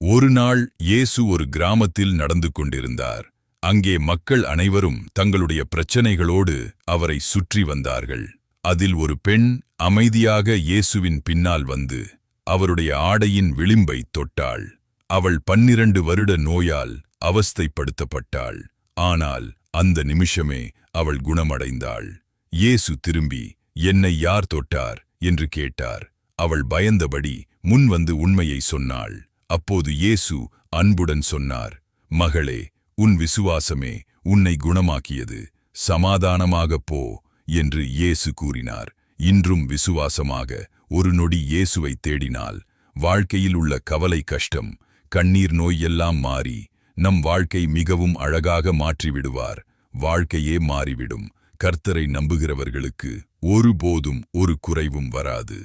ஒரு நாள் இயேசு ஒரு கிராமத்தில் நடந்து கொண்டிருந்தார். அங்கே மக்கள் அனைவரும் தங்களுடைய பிரச்சனைகளோடு அவரை சுற்றி வந்தார்கள். அதில் ஒரு பெண் அமைதியாக இயேசுவின் பின்னால் வந்து அவருடைய ஆடையின் விளிம்பைத் தொட்டாள். அவள் 12 வருட நோயால் அவஸ்தைப்படுத்தப்பட்டாள். ஆனால் அந்த நிமிஷமே அவள் குணமடைந்தாள். இயேசு திரும்பி, "என்னை யார் தொட்டார்?" என்று கேட்டார். அவள் பயந்தபடி முன் வந்து உண்மையை சொன்னாள். அப்போது இயேசு அன்புடன் சொன்னார், "மகளே, உன் விசுவாசமே உன்னை குணமாக்கியது. சமாதானமாகப் போ" என்று இயேசு கூறினார். இன்றும் விசுவாசமாக ஒரு நொடி இயேசுவை தேடினால் வாழ்க்கையில் உள்ள கவலை, கஷ்டம், கண்ணீர், நோய் எல்லாம் மாறி நம் வாழ்க்கை மிகவும் அழகாக மாற்றிவிடுவார். வாழ்க்கையே மாறிவிடும். கர்த்தரை நம்புகிறவர்களுக்கு ஒருபோதும் ஒரு குறைவும் வராது.